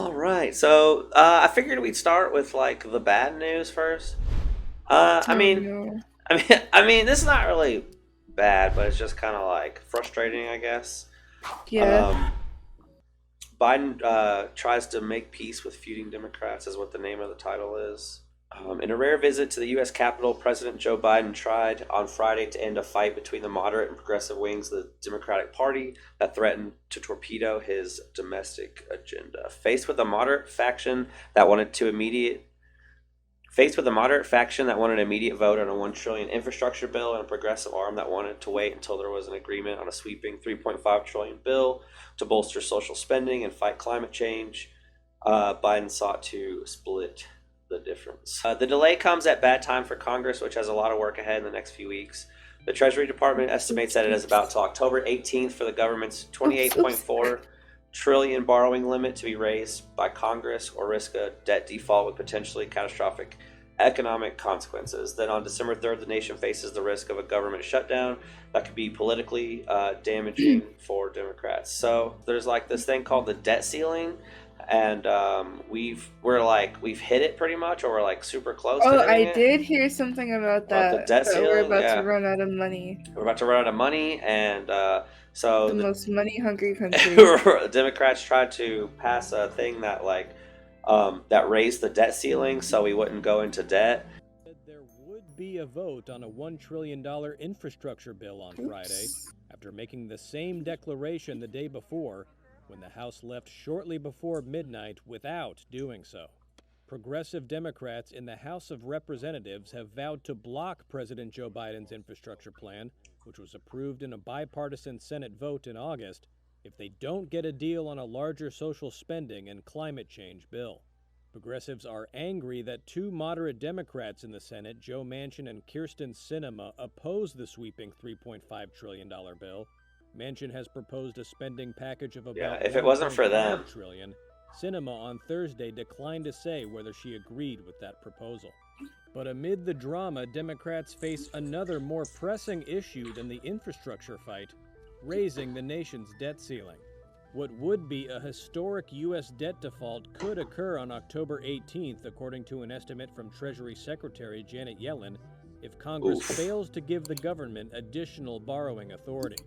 All right. So I figured we'd start with like the bad news first. I Oh mean, no. this is not really bad, but it's just kind of like frustrating, I guess. Yeah. Um, Biden tries to make peace with feuding Democrats, is what the name of the title is. In a rare visit to the U.S. Capitol, President Joe Biden tried on Friday to end a fight between the moderate and progressive wings of the Democratic Party that threatened to torpedo his domestic agenda. That wanted to immediate Faced with a moderate faction that wanted an immediate vote on a 1 trillion infrastructure bill and a progressive arm that wanted to wait until there was an agreement on a sweeping 3.5 trillion bill to bolster social spending and fight climate change, Biden sought to split the difference. The delay comes at bad time for Congress, which has a lot of work ahead in the next few weeks. The Treasury Department estimates that it is about till October 18th for the government's Oops, oops. 28.4 trillion borrowing limit to be raised by Congress or risk a debt default with potentially catastrophic economic consequences. Then on December 3rd, the nation faces the risk of a government shutdown that could be politically damaging for Democrats. So there's like this thing called the debt ceiling, and we've hit it pretty much, or we're like super close to Oh, hitting I it. did hear something about About the that. debt That we're ceiling, about to yeah, run out of money. we're about to run out of money, and so The the most money-hungry country. Democrats tried to pass a thing that that raised the debt ceiling so we wouldn't go into debt. Said there would be a vote on a $1 trillion infrastructure bill on Friday, Oops. after making the same declaration the day before, when the House left shortly before midnight without doing so. Progressive Democrats in the House of Representatives have vowed to block President Joe Biden's infrastructure plan, which was approved in a bipartisan Senate vote in August, if they don't get a deal on a larger social spending and climate change bill. Progressives are angry that two moderate Democrats in the Senate, Joe Manchin and Kyrsten Sinema, oppose the sweeping $3.5 trillion bill. Manchin has proposed a spending package of Yeah, about if it wasn't for them. $1.5 trillion. Sinema on Thursday declined to say whether she agreed with that proposal. But amid the drama, Democrats face another more pressing issue than the infrastructure fight, raising the nation's debt ceiling. What would be a historic U.S. debt default could occur on October 18th, according to an estimate from Treasury Secretary Janet Yellen, if Congress Oof. fails to give the government additional borrowing authority.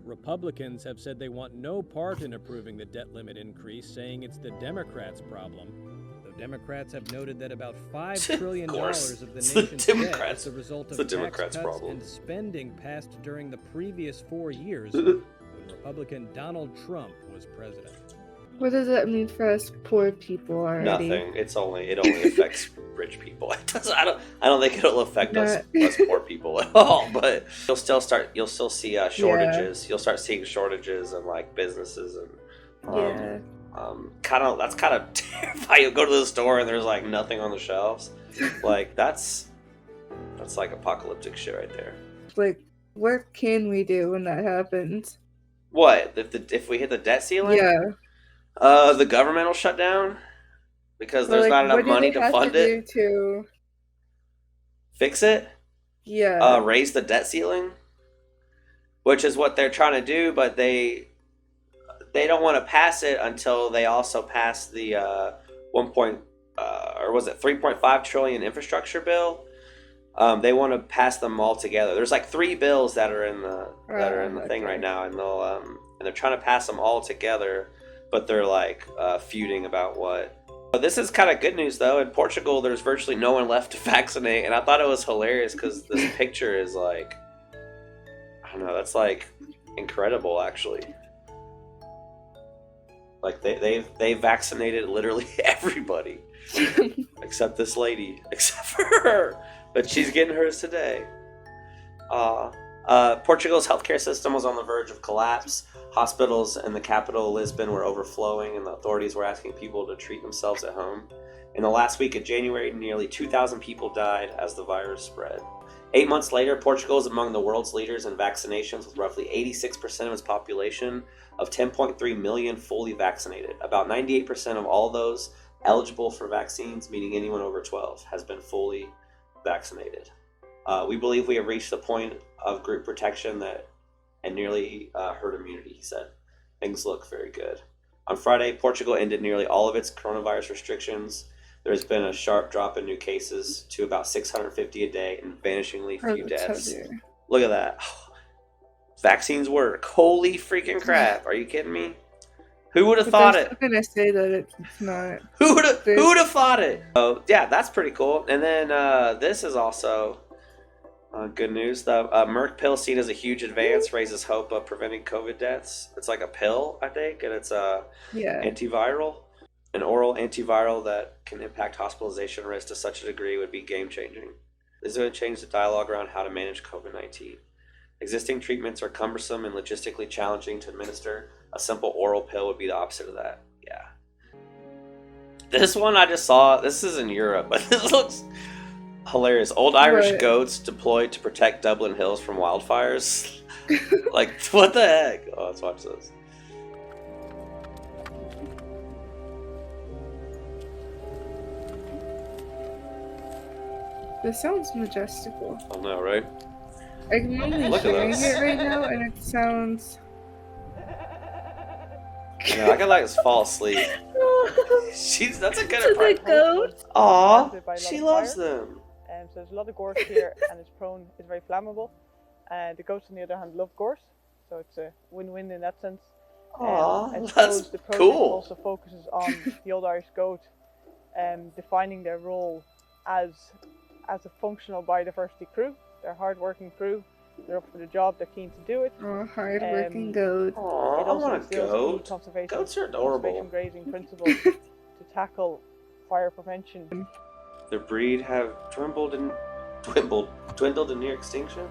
Republicans have said they want no part in approving the debt limit increase, saying it's the Democrats' problem. Though Democrats have noted that about $5 trillion of the It's the nation's debt Democrats. is the result It's of the tax Democrats' cuts problem. and spending passed during the previous 4 years when Republican Donald Trump was president. What does that mean for us poor people already? Nothing. It only affects rich people. I don't think it'll affect us poor people at all. But you'll still see shortages. Yeah. You'll start seeing shortages in like businesses and Yeah. that's kind of terrifying. You go to the store and there's like nothing on the shelves. Like that's like apocalyptic shit right there. Like, what can we do when that happens? What if we hit the debt ceiling? Yeah. The government will shut down because But there's like, not enough what do money they to have fund to it. do to? Fix it. Yeah. Raise the debt ceiling, which is what they're trying to do, but they don't want to pass it until they also pass the 3.5 trillion infrastructure bill. They want to pass them all together. There's like 3 bills that are in the thing right now, and they're trying to pass them all together, but they're like feuding about what. But this is kind of good news though. In Portugal, there's virtually no one left to vaccinate, and I thought it was hilarious because this picture is like, I don't know, that's like incredible actually. Like they vaccinated literally everybody except this lady, except for her, but she's getting hers today. Portugal's healthcare system was on the verge of collapse. Hospitals in the capital, Lisbon, were overflowing, and the authorities were asking people to treat themselves at home. In the last week of January, nearly 2,000 people died as the virus spread. 8 months later, Portugal is among the world's leaders in vaccinations, with roughly 86% of its population of 10.3 million fully vaccinated. About 98% of all those eligible for vaccines, meaning anyone over 12, has been fully vaccinated. We believe we have reached the point of group protection and nearly herd immunity, he said. Things look very good. On Friday, Portugal ended nearly all of its coronavirus restrictions. There's been a sharp drop in new cases to about 650 a day and vanishingly few deaths. Look at that. Vaccines work. Holy freaking crap. Are you kidding me? Who would have thought it? I'm going to say that it's not. Who would have thought it? Oh, yeah, that's pretty cool. And then this is also good news. The Merck pill, seen as a huge advance, raises hope of preventing COVID deaths. It's like a pill, I think, and it's antiviral. An oral antiviral that can impact hospitalization risk to such a degree would be game-changing. This is going to change the dialogue around how to manage COVID-19. Existing treatments are cumbersome and logistically challenging to administer. A simple oral pill would be the opposite of that. Yeah. This one I just saw. This is in Europe, but this looks hilarious. Old Irish goats deployed to protect Dublin hills from wildfires. Like, what the heck? Oh, let's watch this. This sounds majestical. I know, right? I'm only hearing it right now, and it sounds... Yeah, I can like fall asleep. That's a good part. Goat. Aw, she loves them. So there's a lot of gorse here, and it's very flammable. The goats, on the other hand, love gorse, so it's a win-win in that sense. Aw, I that's suppose the project cool. also focuses on the Old Irish goat, defining their role as a functional biodiversity crew. They're a hard-working crew. They're up for the job. They're keen to do it. Oh, hard-working goat. Aw, I want a goat. Goats are adorable. Conservation grazing principles to tackle fire prevention. Their breed have dwindled in near extinction.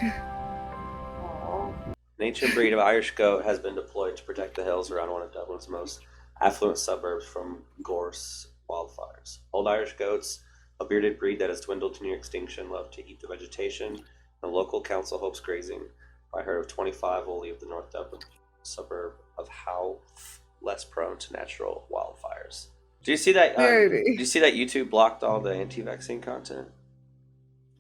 Aww. An ancient breed of Irish goat has been deployed to protect the hills around one of Dublin's most affluent suburbs from gorse wildfires. Old Irish goats, a bearded breed that has dwindled to near extinction, love to eat the vegetation. The local council hopes grazing by a herd of 25 will leave the North Dublin suburb of Howe less prone to natural wildfires. Do you see that? Do you see that YouTube blocked all the anti-vaccine content?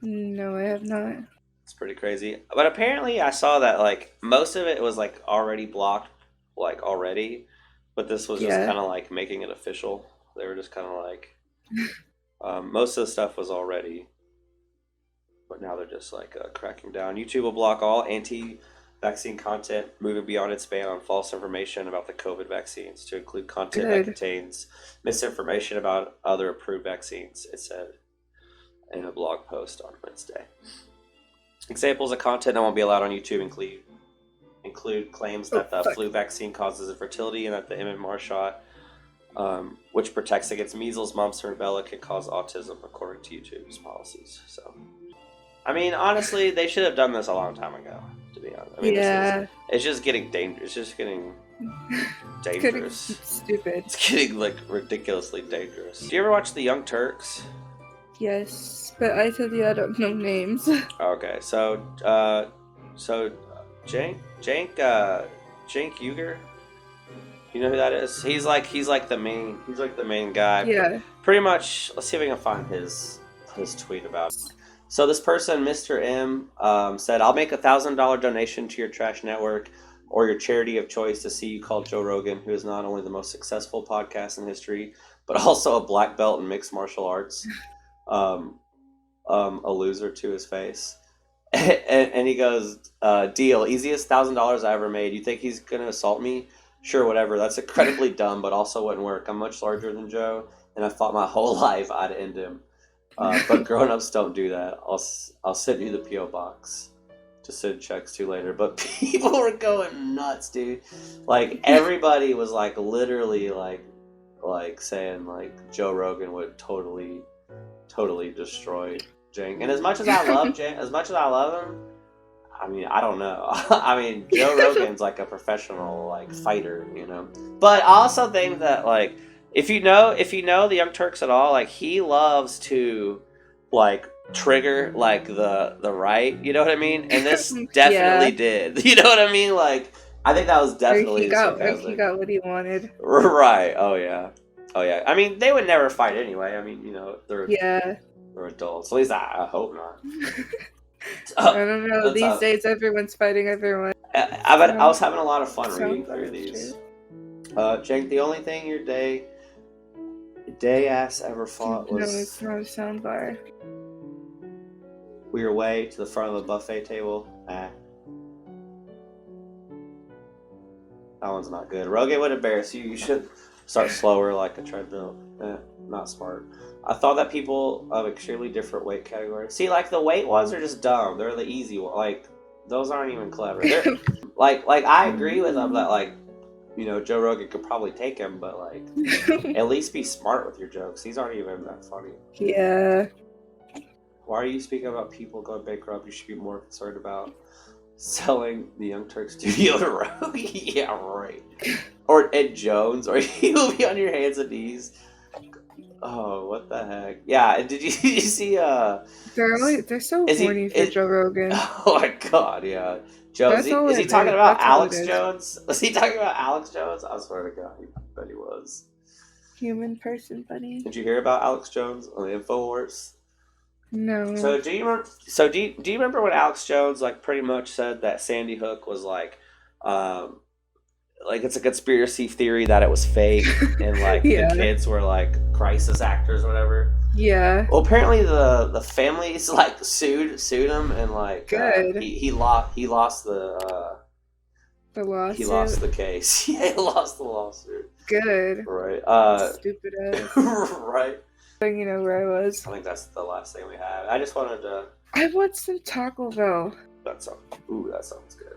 No, I have not. It's pretty crazy. But apparently, I saw that like most of it was like already blocked, like already. But this was just kind of like making it official. They were just kind of like most of the stuff was already. But now they're just like cracking down. YouTube will block all anti-vaccine content moving beyond its ban on false information about the COVID vaccines to include content that contains misinformation about other approved vaccines, it said in a blog post on Wednesday. Examples of content that won't be allowed on YouTube include claims that the flu vaccine causes infertility and that the MMR shot, which protects against measles, mumps, and rubella, can cause autism, according to YouTube's policies. So... I mean, honestly, they should have done this a long time ago, to be honest. I mean, it's just getting dangerous. It's just getting dangerous. Getting stupid. It's getting, like, ridiculously dangerous. Do you ever watch The Young Turks? Yes, but I told you I don't know names. Okay, so Cenk Uygur? You know who that is? He's like the main guy. Yeah. Pretty much, let's see if we can find his tweet about it. So this person, Mr. M, said, I'll make $1,000 donation to your trash network or your charity of choice to see you call Joe Rogan, who is not only the most successful podcast in history, but also a black belt in mixed martial arts. A loser to his face. And he goes, deal, easiest $1,000 I ever made. You think he's going to assault me? Sure, whatever. That's incredibly dumb, but also wouldn't work. I'm much larger than Joe, and I thought my whole life I'd end him. But grown-ups don't do that. I'll send you the P.O. box to send checks to later. But people were going nuts, dude. Like, everybody was, like, literally, like saying, like, Joe Rogan would totally destroy Cenk. And as much as I love Cenk, as much as I love him, I mean, I don't know. I mean, Joe Rogan's, like, a professional, like, fighter, you know? But I also think that, like, If you know the Young Turks at all, like, he loves to, like, trigger, like, the right, you know what I mean? And this definitely did. You know what I mean? Like, I think that was definitely he got what he wanted. Right. Oh yeah. I mean, they would never fight anyway. I mean, you know, they're adults. At least I hope not. I don't know. These days, everyone's fighting everyone. I was having a lot of fun reading through these. Cenk, the only thing your day ass ever fought No, was it's not a soundbar. we were way to the front of the buffet table. That one's not good. Rogan would embarrass you. You should start slower like a treadmill. Not smart. I thought that people of extremely different weight categories. See, like the weight ones are just dumb. They're the easy one. Like those aren't even clever. They're like I agree with them that like Joe Rogan could probably take him, but like at least be smart with your jokes. These aren't even that funny. Yeah. Why are you speaking about people going bankrupt? You should be more concerned about selling the Young Turk studio to Rogan. Yeah, right. Or Ed Jones, or you'll be on your hands and knees. Oh, what the heck? Yeah, did you see? They're so Is he- horny for is- Joe Rogan. Oh my God, yeah. Joe, That's all is he it talking is. about That's all Alex it is. Jones? Was he talking about Alex Jones? I swear to God, I bet he was. Human person, buddy. Did you hear about Alex Jones on the Infowars? No. So do you remember? So do you remember when Alex Jones like pretty much said that Sandy Hook was like it's a conspiracy theory that it was fake and like Yeah. the kids were like crisis actors or whatever. Yeah. Well, apparently the families like sued him and like Good. he lost the lawsuit. he lost the case. Yeah, he lost the lawsuit. Good. Right. Stupid ass. Right. You know where I was. I think that's the last thing we had. I just wanted to. I want some Taco Bell. That sounds good.